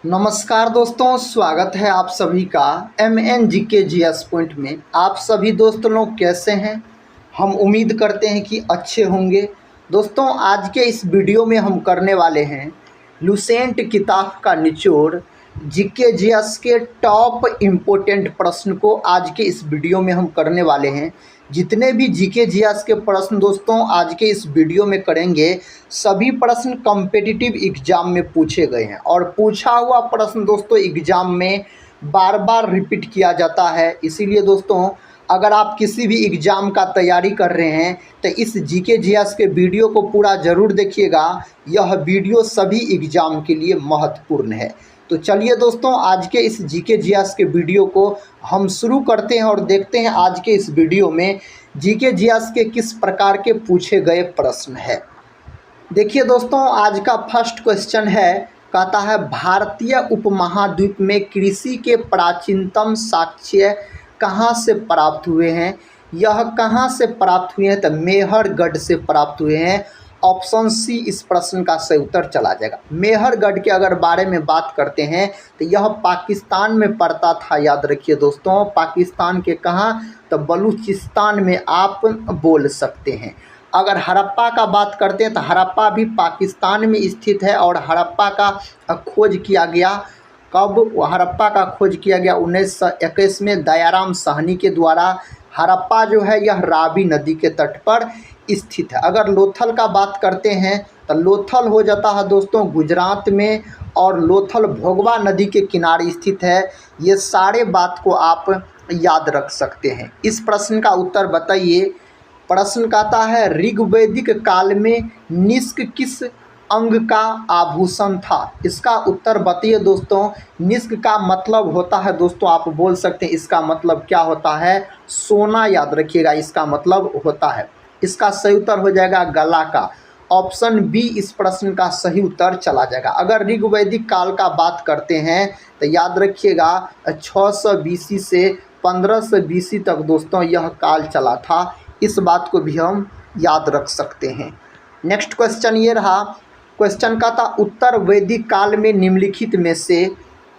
नमस्कार दोस्तों, स्वागत है आप सभी का MNGK GS पॉइंट में। आप सभी दोस्त लोग कैसे हैं? हम उम्मीद करते हैं कि अच्छे होंगे। दोस्तों, आज के इस वीडियो में हम करने वाले हैं लुसेंट किताब का निचोड़ GK GS के टॉप इम्पोर्टेंट प्रश्न को आज के इस वीडियो में हम करने वाले हैं। जितने भी GK GS के प्रश्न दोस्तों आज के इस वीडियो में करेंगे, सभी प्रश्न कॉम्पिटिटिव एग्ज़ाम में पूछे गए हैं और पूछा हुआ प्रश्न दोस्तों एग्ज़ाम में बार बार रिपीट किया जाता है। इसीलिए दोस्तों, अगर आप किसी भी एग्ज़ाम का तैयारी कर रहे हैं तो इस GK GS के वीडियो को पूरा ज़रूर देखिएगा। यह वीडियो सभी एग्ज़ाम के लिए महत्वपूर्ण है। तो चलिए दोस्तों, आज के इस GK GS के वीडियो को हम शुरू करते हैं और देखते हैं आज के इस वीडियो में GK GS के किस प्रकार के पूछे गए प्रश्न है। देखिए दोस्तों, आज का फर्स्ट क्वेश्चन है, कहता है भारतीय उपमहाद्वीप में कृषि के प्राचीनतम साक्ष्य कहाँ से प्राप्त हुए हैं? यह कहाँ से प्राप्त हुए हैं? तो मेहरगढ़ से प्राप्त हुए हैं। ऑप्शन सी इस प्रश्न का सही उत्तर चला जाएगा। मेहरगढ़ के अगर बारे में बात करते हैं तो यह पाकिस्तान में पड़ता था। याद रखिए दोस्तों, पाकिस्तान के कहाँ? तो बलूचिस्तान में आप बोल सकते हैं। अगर हड़प्पा का बात करते हैं तो हड़प्पा भी पाकिस्तान में स्थित है और हड़प्पा का खोज किया गया कब? हड़प्पा का खोज किया गया 1921 में दयाराम साहनी के द्वारा। हड़प्पा जो है यह रावी नदी के तट पर स्थित है। अगर लोथल का बात करते हैं तो लोथल हो जाता है दोस्तों गुजरात में और लोथल भोगवा नदी के किनारे स्थित है। ये सारे बात को आप याद रख सकते हैं। इस प्रश्न का उत्तर बताइए। प्रश्न कहता है ऋग्वैदिक काल में निष्क किस अंग का आभूषण था? इसका उत्तर बताइए दोस्तों। निष्क का मतलब होता है दोस्तों, आप बोल सकते हैं इसका मतलब क्या होता है? सोना। याद रखिएगा, इसका मतलब होता है। इसका सही उत्तर हो जाएगा गला का। ऑप्शन बी इस प्रश्न का सही उत्तर चला जाएगा। अगर ऋग्वैदिक काल का बात करते हैं तो याद रखिएगा 600 BC से 1500 BC तक दोस्तों यह काल चला था। इस बात को भी हम याद रख सकते हैं। नेक्स्ट क्वेश्चन ये रहा। क्वेश्चन का था उत्तर वैदिक काल में निम्नलिखित में से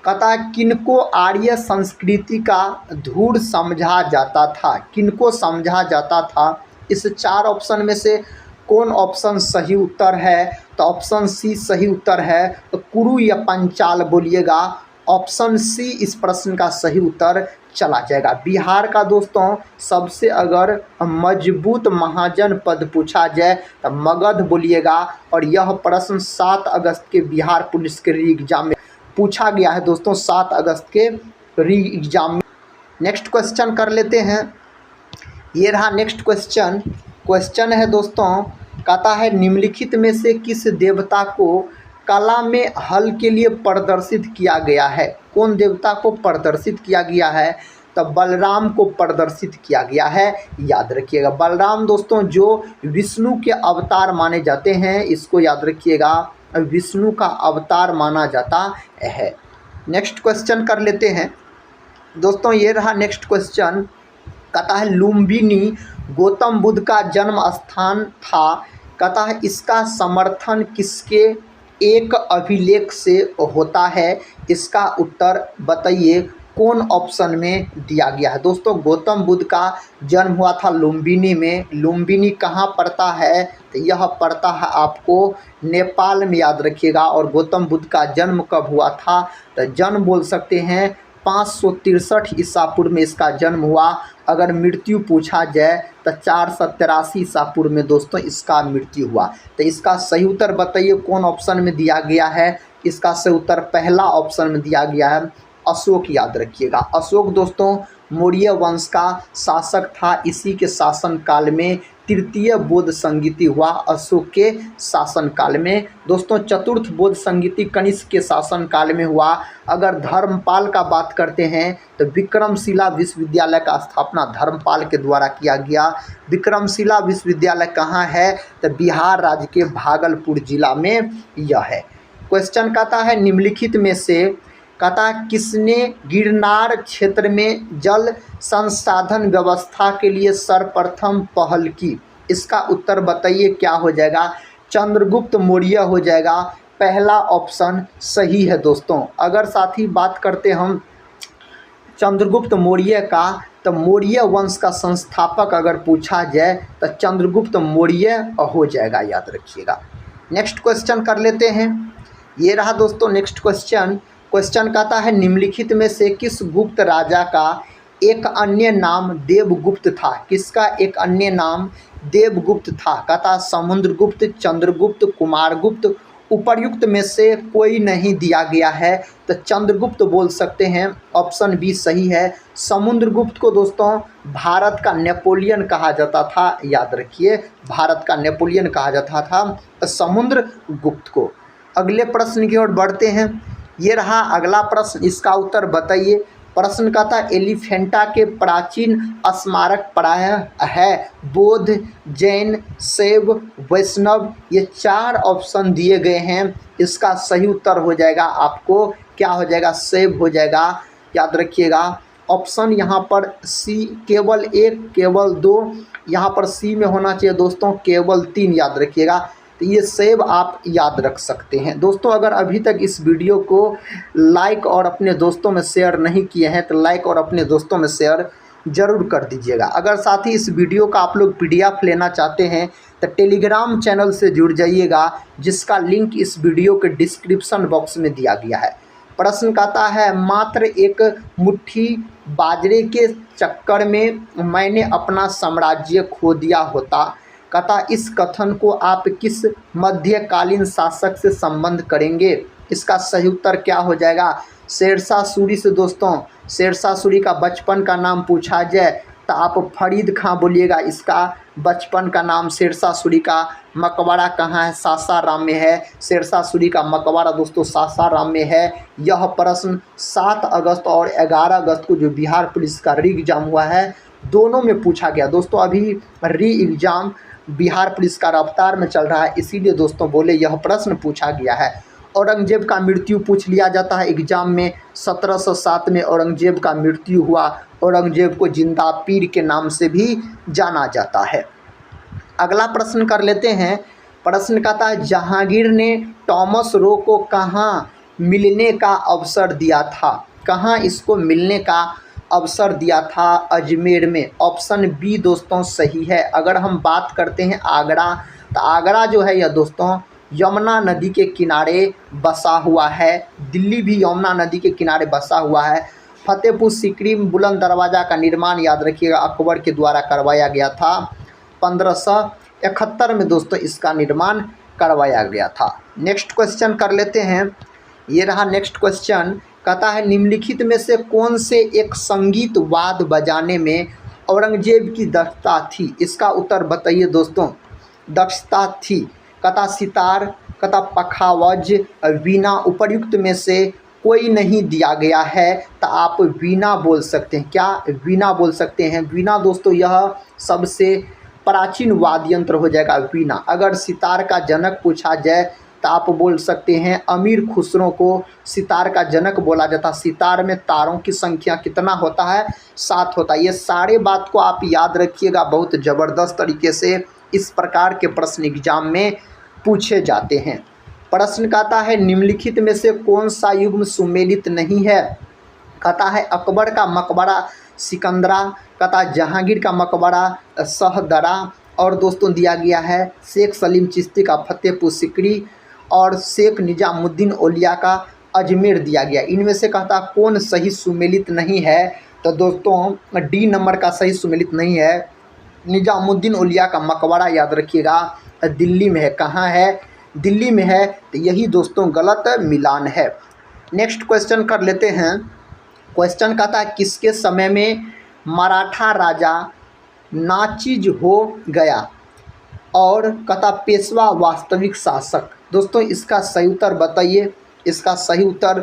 कहता किनको आर्य संस्कृति का धूर समझा जाता था? किनको समझा जाता था? इस चार ऑप्शन में से कौन ऑप्शन सही उत्तर है? तो ऑप्शन सी सही उत्तर है। तो कुरु या पंचाल बोलिएगा। ऑप्शन सी इस प्रश्न का सही उत्तर चला जाएगा। बिहार का दोस्तों सबसे अगर मजबूत महाजन पद पूछा जाए तो मगध बोलिएगा। और यह प्रश्न 7 अगस्त के बिहार पुलिस के री एग्जाम में पूछा गया है दोस्तों, 7 अगस्त के री एग्जाम में। नेक्स्ट क्वेश्चन कर लेते हैं। ये रहा नेक्स्ट क्वेश्चन। क्वेश्चन है दोस्तों, कहता है निम्नलिखित में से किस देवता को कला में हल के लिए प्रदर्शित किया गया है? कौन देवता को प्रदर्शित किया गया है? तो बलराम को प्रदर्शित किया गया है। याद रखिएगा, बलराम दोस्तों जो विष्णु के अवतार माने जाते हैं, इसको याद रखिएगा, विष्णु का अवतार माना जाता है। नेक्स्ट क्वेश्चन कर लेते हैं दोस्तों। ये रहा नेक्स्ट क्वेश्चन। कहता है लुम्बिनी गौतम बुद्ध का जन्म स्थान था। कहता है इसका समर्थन किसके एक अभिलेख से होता है? इसका उत्तर बताइए कौन ऑप्शन में दिया गया है? दोस्तों गौतम बुद्ध का जन्म हुआ था लुम्बिनी में। लुम्बिनी कहाँ पड़ता है? तो यह पड़ता है आपको नेपाल में। याद रखिएगा। और गौतम बुद्ध का जन्म कब हुआ था? तो जन्म बोल सकते हैं 563 ईसा पूर्व में इसका जन्म हुआ। अगर मृत्यु पूछा जाए तो 483 ईसा पूर्व में दोस्तों इसका मृत्यु हुआ। तो इसका सही उत्तर बताइए कौन ऑप्शन में दिया गया है? इसका सही उत्तर पहला ऑप्शन में दिया गया है, अशोक। याद रखिएगा, अशोक दोस्तों मौर्य वंश का शासक था। इसी के शासन काल में तृतीय बौद्ध संगीति हुआ। अशोक के शासन काल में दोस्तों चतुर्थ बौद्ध संगीति कनिष्क के शासन काल में हुआ। अगर धर्मपाल का बात करते हैं तो विक्रमशिला विश्वविद्यालय का स्थापना धर्मपाल के द्वारा किया गया। विक्रमशिला विश्वविद्यालय कहाँ है? तो बिहार राज्य के भागलपुर जिला में यह है। क्वेश्चन कहता है निम्नलिखित में से कहता किसने गिरनार क्षेत्र में जल संसाधन व्यवस्था के लिए सर्वप्रथम पहल की? इसका उत्तर बताइए क्या हो जाएगा? चंद्रगुप्त मौर्य हो जाएगा। पहला ऑप्शन सही है दोस्तों। अगर साथ ही बात करते हम चंद्रगुप्त मौर्य का, तो मौर्य वंश का संस्थापक अगर पूछा जाए तो चंद्रगुप्त मौर्य हो जाएगा, याद रखिएगा। नेक्स्ट क्वेश्चन कर लेते हैं। ये रहा दोस्तों नेक्स्ट क्वेश्चन। क्वेश्चन कहता है निम्नलिखित में से किस गुप्त राजा का एक अन्य नाम देवगुप्त था? किसका एक अन्य नाम देवगुप्त था? कहता समुद्रगुप्त, चंद्रगुप्त, कुमारगुप्त, उपर्युक्त में से कोई नहीं दिया गया है, तो चंद्रगुप्त बोल सकते हैं। ऑप्शन बी सही है। समुद्रगुप्त को दोस्तों भारत का नेपोलियन कहा जाता था, याद रखिए, भारत का नेपोलियन कहा जाता था समुद्रगुप्त को। अगले प्रश्न की ओर बढ़ते हैं। ये रहा अगला प्रश्न, इसका उत्तर बताइए। प्रश्न का था एलिफेंटा के प्राचीन स्मारक प्रायः है बौद्ध, जैन, शैव, वैष्णव। ये 4 ऑप्शन दिए गए हैं। इसका सही उत्तर हो जाएगा आपको क्या हो जाएगा? शैव हो जाएगा, याद रखिएगा। ऑप्शन यहाँ पर सी केवल 1, केवल 2, यहाँ पर सी में होना चाहिए दोस्तों केवल 3, याद रखिएगा। तो ये सेव आप याद रख सकते हैं दोस्तों। अगर अभी तक इस वीडियो को लाइक और अपने दोस्तों में शेयर नहीं किए हैं तो लाइक और अपने दोस्तों में शेयर ज़रूर कर दीजिएगा। अगर साथ ही इस वीडियो का आप लोग PDF लेना चाहते हैं तो टेलीग्राम चैनल से जुड़ जाइएगा, जिसका लिंक इस वीडियो के डिस्क्रिप्शन बॉक्स में दिया गया है। प्रश्न कहता है मात्र एक मुट्ठी बाजरे के चक्कर में मैंने अपना साम्राज्य खो दिया होता। कहता इस कथन को आप किस मध्यकालीन शासक से संबंध करेंगे? इसका सही उत्तर क्या हो जाएगा? शेरशाह सूरी से दोस्तों। शेरशाह सूरी का बचपन का नाम पूछा जाए तो आप फरीद खां बोलिएगा। इसका बचपन का नाम शेरशाह सूरी का मकबरा कहाँ है? सासाराम में है। शेरशाह सूरी का मकबरा दोस्तों सासाराम में है। यह प्रश्न 7 अगस्त और 11 अगस्त को जो बिहार पुलिस का री एग्ज़ाम हुआ है दोनों में पूछा गया दोस्तों। अभी री एग्ज़ाम बिहार पुलिस का रफ्तार में चल रहा है, इसीलिए दोस्तों बोले यह प्रश्न पूछा गया है। औरंगजेब का मृत्यु पूछ लिया जाता है एग्जाम में। 1707 में औरंगजेब का मृत्यु हुआ। औरंगजेब को जिंदा पीर के नाम से भी जाना जाता है। अगला प्रश्न कर लेते हैं। प्रश्न कहता है जहांगीर ने थॉमस रो को कहाँ मिलने का अवसर दिया था? कहाँ इसको मिलने का अवसर दिया था? अजमेर में। ऑप्शन बी दोस्तों सही है। अगर हम बात करते हैं आगरा, तो आगरा जो है यह दोस्तों यमुना नदी के किनारे बसा हुआ है। दिल्ली भी यमुना नदी के किनारे बसा हुआ है। फतेहपुर सीकरी बुलंद दरवाज़ा का निर्माण याद रखिएगा अकबर के द्वारा करवाया गया था। 1571 में दोस्तों इसका निर्माण करवाया गया था। नेक्स्ट क्वेश्चन कर लेते हैं। ये रहा नेक्स्ट क्वेश्चन। कहता है निम्नलिखित में से कौन से एक संगीत वाद्य बजाने में औरंगजेब की दक्षता थी? इसका उत्तर बताइए दोस्तों। दक्षता थी। कहता सितार, कहता पखावज, वीणा। उपर्युक्त में से कोई नहीं दिया गया है तो आप वीणा बोल सकते हैं। क्या वीणा बोल सकते हैं? वीणा दोस्तों यह सबसे प्राचीन वाद्य यंत्र हो जाएगा वीणा। अगर सितार का जनक पूछा जाए तो आप बोल सकते हैं अमीर खुसरो को सितार का जनक बोला जाता। सितार में तारों की संख्या कितना होता है? 7 होता है। ये सारे बात को आप याद रखिएगा। बहुत ज़बरदस्त तरीके से इस प्रकार के प्रश्न एग्जाम में पूछे जाते हैं। प्रश्न कहता है निम्नलिखित में से कौन सा युग्म सुमेलित नहीं है? कहता है अकबर का मकबरा सिकंदरा, कहता जहांगीर का मकबरा सहदरा, और दोस्तों दिया गया है शेख सलीम चिश्ती का फतेहपुर सिकरी और शेख निजामुद्दीन औलिया का अजमेर दिया गया। इनमें से कहता कौन सही सुमेलित नहीं है? तो दोस्तों डी नंबर का सही सुमेलित नहीं है। निजामुद्दीन औलिया का मकबरा याद रखिएगा दिल्ली में है। कहाँ है? दिल्ली में है। तो यही दोस्तों गलत मिलान है। नेक्स्ट क्वेश्चन कर लेते हैं। क्वेश्चन कहता है किसके समय में मराठा राजा नाचीज हो गया? और कहता पेशवा वास्तविक शासक। दोस्तों इसका सही उत्तर बताइए। इसका सही उत्तर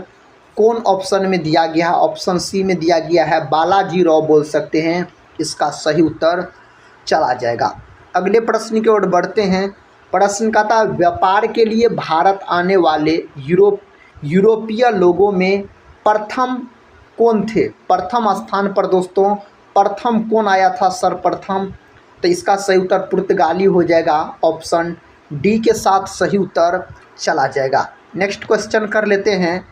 कौन ऑप्शन में दिया गया है? ऑप्शन सी में दिया गया है बालाजी राव बोल सकते हैं। इसका सही उत्तर चला जाएगा। अगले प्रश्न की ओर बढ़ते हैं। प्रश्न का था व्यापार के लिए भारत आने वाले यूरोपीय लोगों में प्रथम कौन थे? प्रथम स्थान पर दोस्तों प्रथम कौन आया था सर्वप्रथम? तो इसका सही उत्तर पुर्तगाली हो जाएगा। ऑप्शन डी के साथ सही उत्तर चला जाएगा। नेक्स्ट क्वेश्चन कर लेते हैं।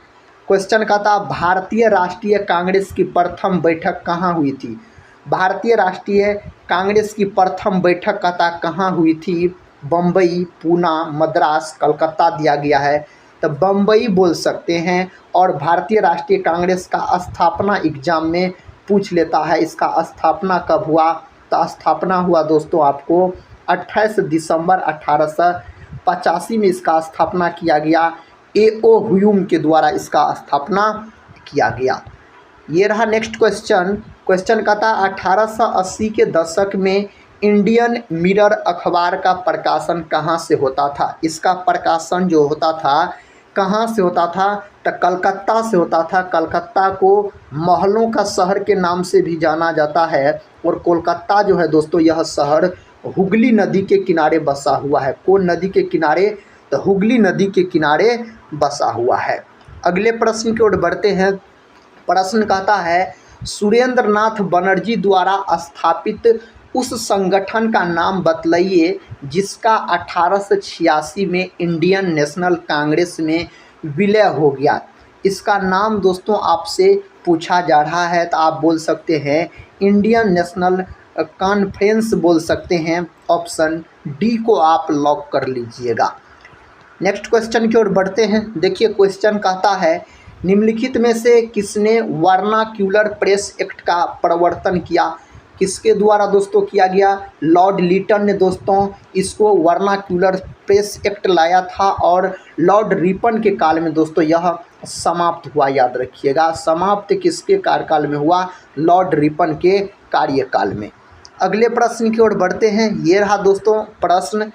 क्वेश्चन का था भारतीय राष्ट्रीय कांग्रेस की प्रथम बैठक कहाँ हुई थी। भारतीय राष्ट्रीय कांग्रेस की प्रथम बैठक का था कहाँ हुई थी। बम्बई, पूना, मद्रास, कलकत्ता दिया गया है, तो बम्बई बोल सकते हैं। और भारतीय राष्ट्रीय कांग्रेस का स्थापना एग्जाम में पूछ लेता है, इसका स्थापना कब हुआ। तो स्थापना हुआ दोस्तों आपको 28 दिसंबर 1885 में इसका स्थापना किया गया। ए.ओ. ह्यूम के द्वारा इसका स्थापना किया गया। ये रहा नेक्स्ट क्वेश्चन। क्वेश्चन का था 1880 के दशक में इंडियन मिरर अखबार का प्रकाशन कहाँ से होता था। इसका प्रकाशन जो होता था कहाँ से होता था, तो कलकत्ता से होता था। कलकत्ता को महलों का शहर के नाम से भी जाना जाता है। और कोलकाता जो है दोस्तों, यह शहर हुगली नदी के किनारे बसा हुआ है। कौन नदी के किनारे, तो हुगली नदी के किनारे बसा हुआ है। अगले प्रश्न की ओर बढ़ते हैं। प्रश्न कहता है सुरेंद्र नाथ बनर्जी द्वारा स्थापित उस संगठन का नाम बतलाइए जिसका 1886 में इंडियन नेशनल कांग्रेस में विलय हो गया। इसका नाम दोस्तों आपसे पूछा जा रहा है, तो आप बोल सकते हैं इंडियन नेशनल कॉन्फ्रेंस बोल सकते हैं। ऑप्शन डी को आप लॉक कर लीजिएगा। नेक्स्ट क्वेश्चन की ओर बढ़ते हैं। देखिए क्वेश्चन कहता है निम्नलिखित में से किसने वर्नाक्यूलर प्रेस एक्ट का प्रवर्तन किया। किसके द्वारा दोस्तों किया गया, लॉर्ड लिटन ने दोस्तों इसको वर्नाक्यूलर प्रेस एक्ट लाया था। और लॉर्ड रिपन के काल में दोस्तों यह समाप्त हुआ, याद रखिएगा। समाप्त किसके कार्यकाल में हुआ, लॉर्ड रिपन के कार्यकाल में। अगले प्रश्न की ओर बढ़ते हैं। ये रहा दोस्तों प्रश्न,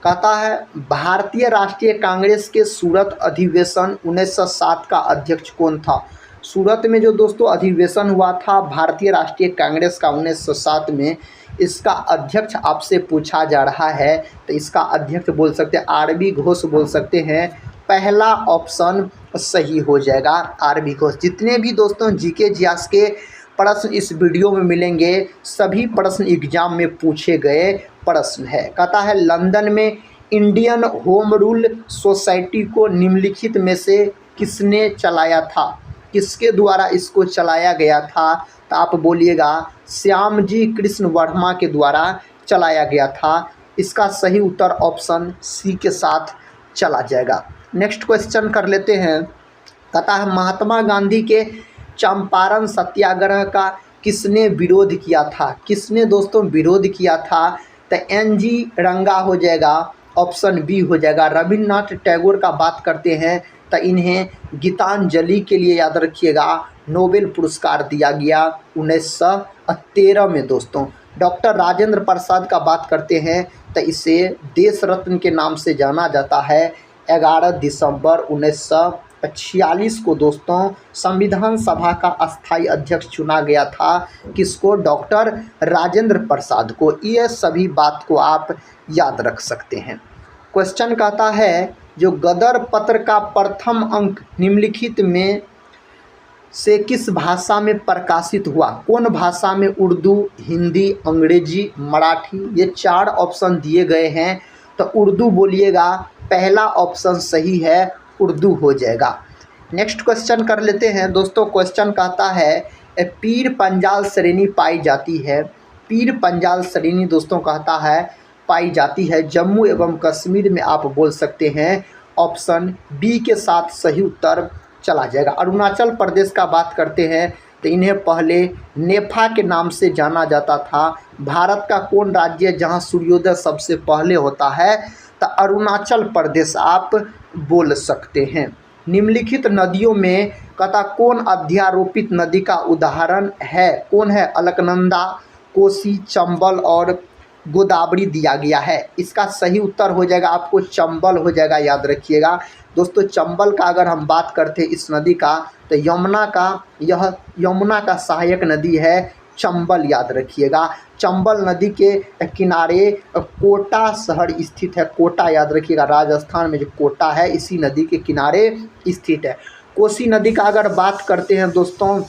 कहता है भारतीय राष्ट्रीय कांग्रेस के सूरत अधिवेशन 1907 का अध्यक्ष कौन था। सूरत में जो दोस्तों अधिवेशन हुआ था भारतीय राष्ट्रीय कांग्रेस का 1907 में, इसका अध्यक्ष आपसे पूछा जा रहा है, तो इसका अध्यक्ष बोल सकते हैं आर.बी. घोष बोल सकते हैं। पहला ऑप्शन सही हो जाएगा, आर.बी. घोष। जितने भी दोस्तों जीके जियास के प्रश्न इस वीडियो में मिलेंगे सभी प्रश्न एग्जाम में पूछे गए प्रश्न है। कहता है लंदन में इंडियन होम रूल सोसाइटी को निम्नलिखित में से किसने चलाया था। किसके द्वारा इसको चलाया गया था, तो आप बोलिएगा श्यामजी कृष्ण वर्मा के द्वारा चलाया गया था। इसका सही उत्तर ऑप्शन सी के साथ चला जाएगा। नेक्स्ट क्वेश्चन कर लेते हैं। कहता है महात्मा गांधी के चंपारण सत्याग्रह का किसने विरोध किया था। किसने दोस्तों विरोध किया था, तो एन.जी. रंगा हो जाएगा, ऑप्शन बी हो जाएगा। रविन्द्रनाथ टैगोर का बात करते हैं तो इन्हें गीतांजलि के लिए याद रखिएगा नोबेल पुरस्कार दिया गया 1913 में दोस्तों। डॉक्टर राजेंद्र प्रसाद का बात करते हैं तो इसे देश रत्न के नाम से जाना जाता है। 11 दिसंबर 1946 को दोस्तों संविधान सभा का अस्थायी अध्यक्ष चुना गया था। किसको, डॉक्टर राजेंद्र प्रसाद को। ये सभी बात को आप याद रख सकते हैं। क्वेश्चन कहता है जो गदर पत्र का प्रथम अंक निम्नलिखित में से किस भाषा में प्रकाशित हुआ। कौन भाषा में, उर्दू, हिंदी, अंग्रेजी, मराठी। ये 4 ऑप्शन दिए गए हैं, तो उर्दू बोलिएगा। पहला ऑप्शन सही है, उर्दू हो जाएगा। नेक्स्ट क्वेश्चन कर लेते हैं दोस्तों। क्वेश्चन कहता है पीर पंजाल श्रेणी पाई जाती है। पीर पंजाल श्रेणी दोस्तों कहता है पाई जाती है जम्मू एवं कश्मीर में। आप बोल सकते हैं ऑप्शन बी के साथ सही उत्तर चला जाएगा। अरुणाचल प्रदेश का बात करते हैं तो इन्हें पहले नेफा के नाम से जाना जाता था। भारत का कौन राज्य है जहां सूर्योदय सबसे पहले होता है, तो अरुणाचल प्रदेश आप बोल सकते हैं। निम्नलिखित नदियों में कहता कौन अध्यारोपित नदी का उदाहरण है। कौन है, अलकनंदा, कोसी, चंबल और गोदावरी दिया गया है। इसका सही उत्तर हो जाएगा आपको चंबल हो जाएगा, याद रखिएगा दोस्तों। चंबल का अगर हम बात करते हैं इस नदी का, तो यमुना का सहायक नदी है चंबल, याद रखिएगा। चंबल नदी के किनारे कोटा शहर स्थित है। कोटा याद रखिएगा, राजस्थान में जो कोटा है इसी नदी के किनारे स्थित है। कोसी नदी का अगर बात करते हैं दोस्तों,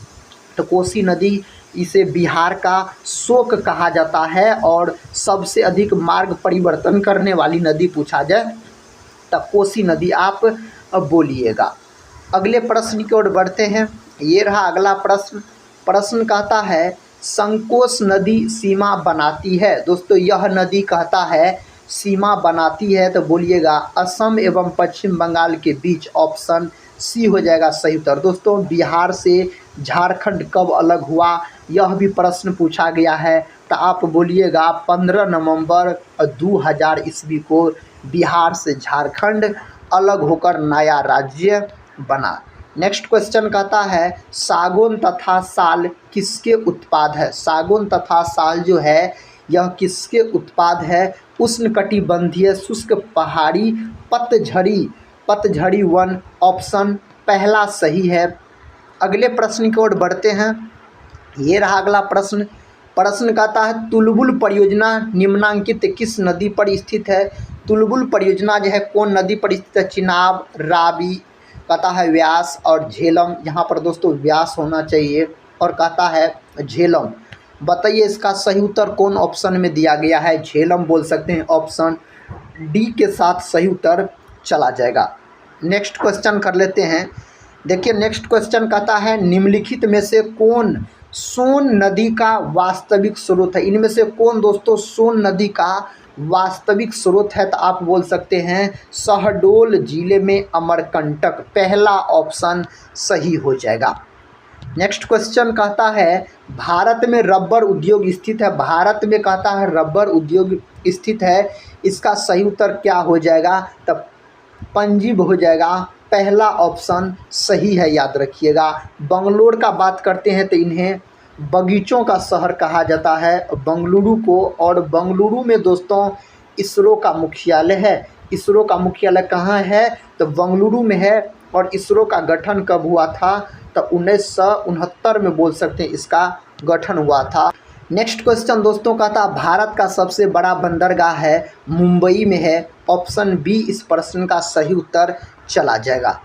तो कोसी नदी इसे बिहार का शोक कहा जाता है। और सबसे अधिक मार्ग परिवर्तन करने वाली नदी पूछा जाए तो कोसी नदी आप अब बोलिएगा। अगले प्रश्न की ओर बढ़ते हैं। ये रहा अगला प्रश्न। प्रश्न कहता है संकोश नदी सीमा बनाती है। दोस्तों यह नदी कहता है सीमा बनाती है, तो बोलिएगा असम एवं पश्चिम बंगाल के बीच। ऑप्शन सी हो जाएगा सही उत्तर। दोस्तों बिहार से झारखंड कब अलग हुआ, यह भी प्रश्न पूछा गया है, तो आप बोलिएगा 15 नवंबर 2000 ईस्वी को बिहार से झारखंड अलग होकर नया राज्य बना। नेक्स्ट क्वेश्चन कहता है सागौन तथा साल किसके उत्पाद है। सागौन तथा साल जो है यह किसके उत्पाद है। उष्णकटिबंधीय शुष्क पहाड़ी पतझड़ी वन। ऑप्शन पहला सही है। अगले प्रश्न की ओर बढ़ते हैं। ये रहा अगला प्रश्न। प्रश्न कहता है तुलबुल परियोजना निम्नांकित किस नदी पर स्थित है। तुलबुल परियोजना जो है कौन नदी पर स्थित है। चिनाब, रावी, कहता है व्यास और झेलम। यहाँ पर दोस्तों व्यास होना चाहिए और कहता है झेलम। बताइए इसका सही उत्तर कौन ऑप्शन में दिया गया है। झेलम बोल सकते हैं। ऑप्शन डी के साथ सही उत्तर चला जाएगा। नेक्स्ट क्वेश्चन कर लेते हैं। देखिए नेक्स्ट क्वेश्चन कहता है निम्नलिखित में से कौन सोन नदी का वास्तविक स्रोत है। इनमें से कौन दोस्तों सोन नदी का वास्तविक स्रोत है, तो आप बोल सकते हैं शहडोल जिले में अमरकंटक। पहला ऑप्शन सही हो जाएगा। नेक्स्ट क्वेश्चन कहता है भारत में रबर उद्योग स्थित है। भारत में कहता है रबर उद्योग स्थित है। इसका सही उत्तर क्या हो जाएगा, तब पंजीब हो जाएगा। पहला ऑप्शन सही है, याद रखिएगा। बंगलोर का बात करते हैं तो इन्हें बगीचों का शहर कहा जाता है बंगलुरु को। और बंगलुरु में दोस्तों इसरो का मुख्यालय है। इसरो का मुख्यालय कहाँ है, तो बंगलुरु में है। और इसरो का गठन कब हुआ था, तो 1969 में बोल सकते हैं इसका गठन हुआ था। नेक्स्ट क्वेश्चन दोस्तों कहता भारत का सबसे बड़ा बंदरगाह है मुंबई में है। ऑप्शन बी इस प्रश्न का सही उत्तर चला जाएगा।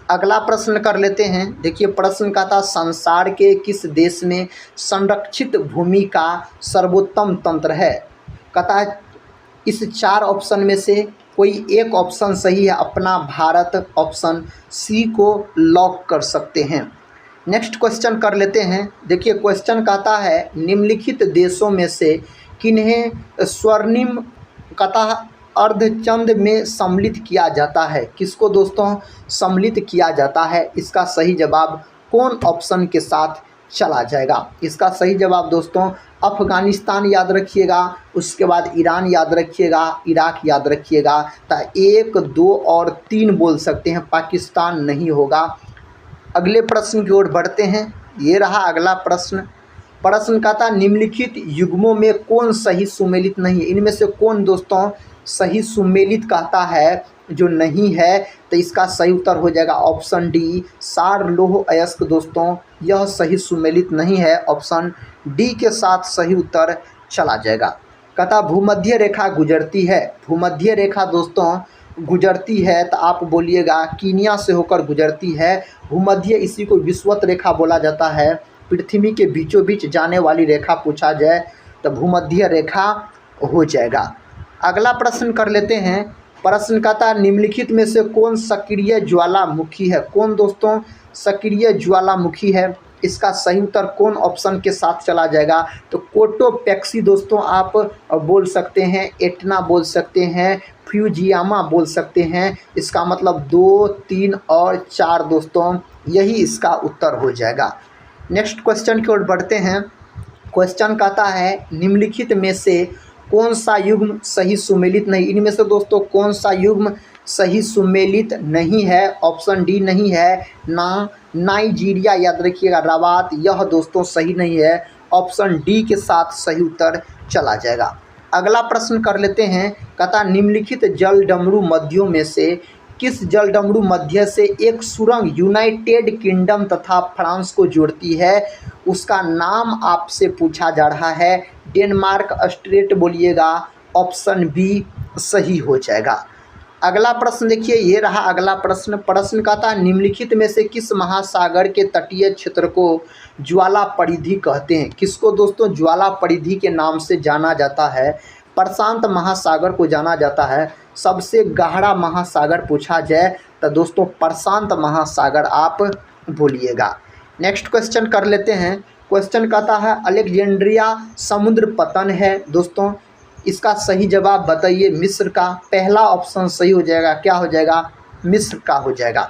अगला प्रश्न कर लेते हैं। देखिए प्रश्न कहता संसार के किस देश में संरक्षित भूमि का सर्वोत्तम तंत्र है। कहता है इस 4 ऑप्शन में से कोई एक ऑप्शन सही है। अपना भारत ऑप्शन सी को लॉक कर सकते हैं। नेक्स्ट क्वेश्चन कर लेते हैं। देखिए क्वेश्चन कहता है निम्नलिखित देशों में से किन्हें स्वर्णिम कहता अर्धचंद्र में सम्मिलित किया जाता है। किसको दोस्तों सम्मिलित किया जाता है, इसका सही जवाब कौन ऑप्शन के साथ चला जाएगा। इसका सही जवाब दोस्तों अफ़गानिस्तान याद रखिएगा, उसके बाद ईरान याद रखिएगा, इराक याद रखिएगा। तो 1, 2 और 3 बोल सकते हैं, पाकिस्तान नहीं होगा। अगले प्रश्न की ओर बढ़ते हैं। ये रहा अगला प्रश्न। प्रश्न कहता निम्नलिखित युग्मों में कौन सही सुमेलित नहीं है। इनमें से कौन दोस्तों सही सुमेलित कहता है जो नहीं है, तो इसका सही उत्तर हो जाएगा ऑप्शन डी सार लोह अयस्क। दोस्तों यह सही सुमेलित नहीं है। ऑप्शन डी के साथ सही उत्तर चला जाएगा। कहता भूमध्य रेखा गुजरती है। भूमध्य रेखा दोस्तों गुजरती है, तो आप बोलिएगा कीनिया से होकर गुजरती है। भूमध्य इसी को विषुवत रेखा बोला जाता है। पृथ्वी के बीचों बीच जाने वाली रेखा पूछा जाए तो भूमध्य रेखा हो जाएगा। अगला प्रश्न कर लेते हैं। प्रश्न कहता निम्नलिखित में से कौन सक्रिय ज्वालामुखी है। कौन दोस्तों सक्रिय ज्वालामुखी है, इसका सही उत्तर कौन ऑप्शन के साथ चला जाएगा, तो कोटोपैक्सी दोस्तों आप बोल सकते हैं, एटना बोल सकते हैं, फ्यूजियामा बोल सकते हैं। इसका मतलब 2, 3 और 4 दोस्तों यही इसका उत्तर हो जाएगा। नेक्स्ट क्वेश्चन की ओर बढ़ते हैं। क्वेश्चन कहता है निम्नलिखित में से कौन सा युग्म सही सुमेलित नहीं। इनमें से दोस्तों कौन सा युग्म सही सुमेलित नहीं है। ऑप्शन डी नहीं है ना नाइजीरिया याद रखिएगा, रवात, यह दोस्तों सही नहीं है। ऑप्शन डी के साथ सही उत्तर चला जाएगा। अगला प्रश्न कर लेते हैं। कहता निम्नलिखित जलडमरू मध्यों में से किस जलडमरू मध्य से एक सुरंग यूनाइटेड किंगडम तथा फ्रांस को जोड़ती है, उसका नाम आपसे पूछा जा रहा है। डेनमार्क स्ट्रेट बोलिएगा, ऑप्शन बी सही हो जाएगा। अगला प्रश्न देखिए, ये रहा अगला प्रश्न। प्रश्न कहता है निम्नलिखित में से किस महासागर के तटीय क्षेत्र को ज्वाला परिधि कहते हैं। किसको दोस्तों ज्वाला परिधि के नाम से जाना जाता है। प्रशांत महासागर को जाना जाता है। सबसे गहरा महासागर पूछा जाए तो दोस्तों प्रशांत महासागर आप बोलिएगा। नेक्स्ट क्वेश्चन कर लेते हैं। क्वेश्चन कहता है अलेक्जेंड्रिया समुद्र पतन है दोस्तों, इसका सही जवाब बताइए। मिस्र का पहला ऑप्शन सही हो जाएगा, क्या हो जाएगा, मिस्र का हो जाएगा।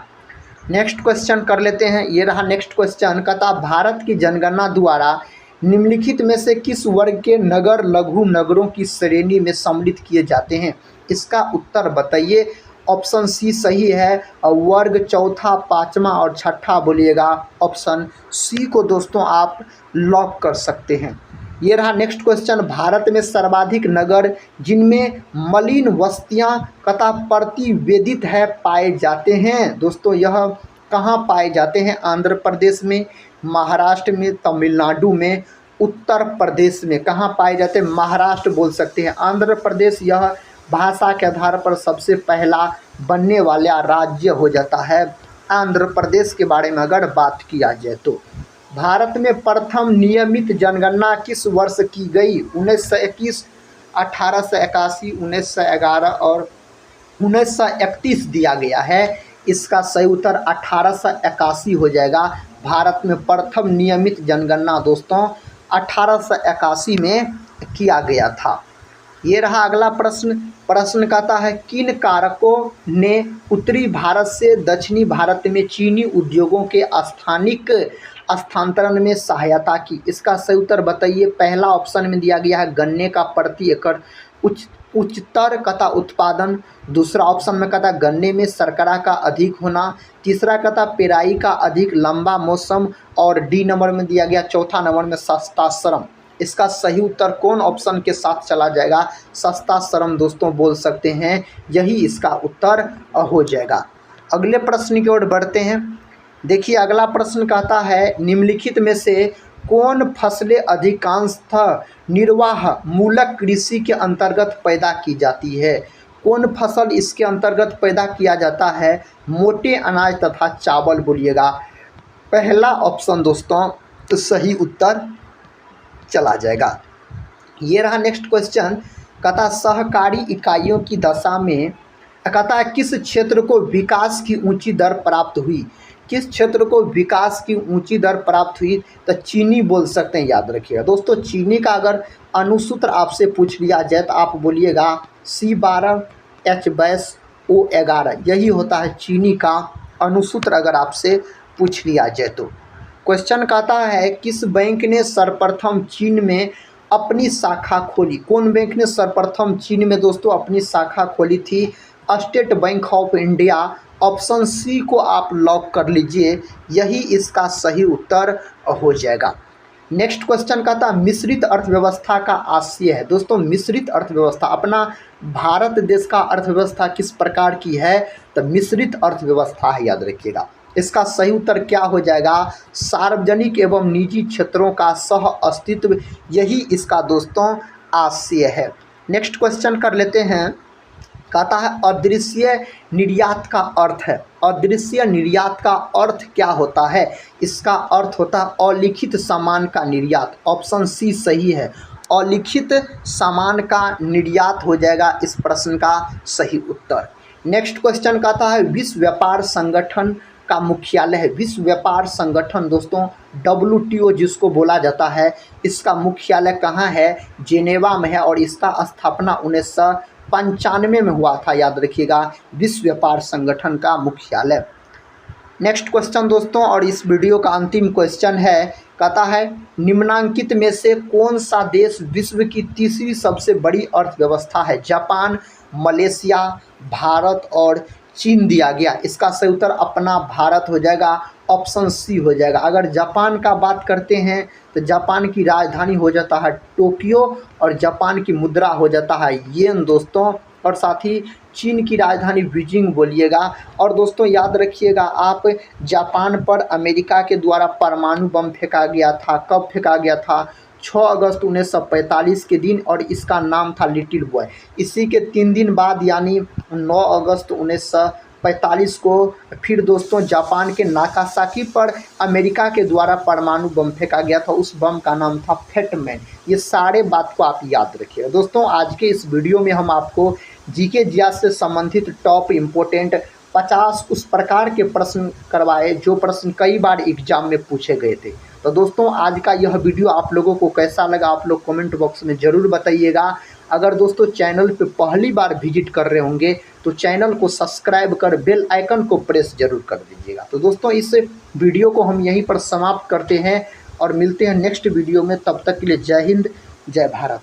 नेक्स्ट क्वेश्चन कर लेते हैं, ये रहा नेक्स्ट क्वेश्चन। कहता भारत की जनगणना द्वारा निम्नलिखित में से किस वर्ग के नगर लघु नगरों की श्रेणी में सम्मिलित किए जाते हैं, इसका उत्तर बताइए। ऑप्शन सी सही है और वर्ग चौथा, पाँचवा और छठा बोलिएगा। ऑप्शन सी को दोस्तों आप लॉक कर सकते हैं। ये रहा नेक्स्ट क्वेश्चन। भारत में सर्वाधिक नगर जिनमें मलिन बस्तियां कथा प्रतिवेदित है पाए जाते हैं दोस्तों, यह कहाँ पाए जाते हैं? आंध्र प्रदेश में, महाराष्ट्र में, तमिलनाडु में, उत्तर प्रदेश में। कहाँ पाए जाते हैं? महाराष्ट्र बोल सकते हैं। आंध्र प्रदेश यह भाषा के आधार पर सबसे पहला बनने वाला राज्य हो जाता है आंध्र प्रदेश के बारे में अगर बात किया जाए तो। भारत में प्रथम नियमित जनगणना किस वर्ष की गई? 1921, 1881, 1911 और 1931 दिया गया है। इसका सही उत्तर 1881 हो जाएगा। भारत में प्रथम नियमित जनगणना दोस्तों 1881 में किया गया था। ये रहा अगला प्रश्न। प्रश्न कहता है किन कारकों ने उत्तरी भारत से दक्षिणी भारत में चीनी उद्योगों के स्थानिक स्थानांतरण में सहायता की, इसका सही उत्तर बताइए। पहला ऑप्शन में दिया गया है गन्ने का प्रति एकड़ उच्चतर कथा उत्पादन, दूसरा ऑप्शन में कहता गन्ने में शर्करा का अधिक होना, तीसरा कहता पेराई का अधिक लंबा मौसम और डी नंबर में दिया गया चौथा नंबर में सस्ता श्रम। इसका सही उत्तर कौन ऑप्शन के साथ चला जाएगा? सस्ता श्रम दोस्तों बोल सकते हैं, यही इसका उत्तर हो जाएगा। अगले प्रश्न की ओर बढ़ते हैं। देखिए अगला प्रश्न कहता है निम्नलिखित में से कौन फसलें अधिकांशतः निर्वाह मूलक कृषि के अंतर्गत पैदा की जाती है? कौन फसल इसके अंतर्गत पैदा किया जाता है? मोटे अनाज तथा चावल बोलिएगा। पहला ऑप्शन दोस्तों सही उत्तर चला जाएगा। ये रहा नेक्स्ट क्वेश्चन। कहता सहकारी इकाइयों की दशा में कहता किस क्षेत्र को विकास की ऊंची दर प्राप्त हुई? किस क्षेत्र को विकास की ऊंची दर प्राप्त हुई? तो चीनी बोल सकते हैं, याद रखिएगा दोस्तों। चीनी का अगर अनुसूत्र आपसे पूछ लिया जाए तो आप बोलिएगा C12 H22O11, यही होता है चीनी का अनुसूत्र अगर आपसे पूछ लिया जाए तो। क्वेश्चन कहता है किस बैंक ने सर्वप्रथम चीन में अपनी शाखा खोली? कौन बैंक ने सर्वप्रथम चीन में दोस्तों अपनी शाखा खोली थी? State Bank of India. Option C को आप लॉक कर लीजिए, यही इसका सही उत्तर हो जाएगा। नेक्स्ट क्वेश्चन कहता मिश्रित अर्थव्यवस्था का आशय है दोस्तों। मिश्रित अर्थव्यवस्था, अपना भारत देश का अर्थव्यवस्था किस प्रकार की है? तो मिश्रित अर्थव्यवस्था है, याद रखिएगा। इसका सही उत्तर क्या हो जाएगा? सार्वजनिक एवं निजी क्षेत्रों का सह अस्तित्व, यही इसका दोस्तों आशय है। नेक्स्ट क्वेश्चन कर लेते हैं। कहता है अदृश्य निर्यात का अर्थ है। अदृश्य निर्यात का अर्थ क्या होता है? इसका अर्थ होता है अलिखित सामान का निर्यात। ऑप्शन सी सही है, अलिखित सामान का निर्यात हो जाएगा इस प्रश्न का सही उत्तर। नेक्स्ट क्वेश्चन कहता है विश्व व्यापार संगठन का मुख्यालय है। विश्व व्यापार संगठन दोस्तों WTO जिसको बोला जाता है, इसका मुख्यालय कहाँ है? जेनेवा में है और इसका स्थापना 1995 में हुआ था, याद रखिएगा। विश्व व्यापार संगठन का मुख्यालय। नेक्स्ट क्वेश्चन दोस्तों और इस वीडियो का अंतिम क्वेश्चन है। कहता है निम्नांकित में से कौन सा देश विश्व की तीसरी सबसे बड़ी अर्थव्यवस्था है? जापान, मलेशिया, भारत और चीन दिया गया। इसका सही उत्तर अपना भारत हो जाएगा। ऑप्शन सी हो जाएगा। अगर जापान का बात करते हैं तो जापान की राजधानी हो जाता है टोक्यो और जापान की मुद्रा हो जाता है येन दोस्तों, और साथ ही चीन की राजधानी बीजिंग बोलिएगा। और दोस्तों याद रखिएगा आप, जापान पर अमेरिका के द्वारा परमाणु बम फेंका गया था। कब फेंका गया था? 6 अगस्त 1945 के दिन, और इसका नाम था लिटिल बॉय। इसी के 3 दिन बाद यानी 9 अगस्त 1945 को फिर दोस्तों जापान के नागासाकी पर अमेरिका के द्वारा परमाणु बम फेंका गया था। उस बम का नाम था फैटमैन। ये सारे बात को आप याद रखिएगा दोस्तों। आज के इस वीडियो में हम आपको जीके जिया से संबंधित टॉप इम्पोर्टेंट 50 उस प्रकार के प्रश्न करवाए जो प्रश्न कई बार एग्जाम में पूछे गए थे। तो दोस्तों आज का यह वीडियो आप लोगों को कैसा लगा आप लोग कमेंट बॉक्स में ज़रूर बताइएगा। अगर दोस्तों चैनल पे पहली बार विजिट कर रहे होंगे तो चैनल को सब्सक्राइब कर बेल आइकन को प्रेस जरूर कर दीजिएगा। तो दोस्तों इस वीडियो को हम यहीं पर समाप्त करते हैं और मिलते हैं नेक्स्ट वीडियो में। तब तक के लिए जय हिंद, जय भारत।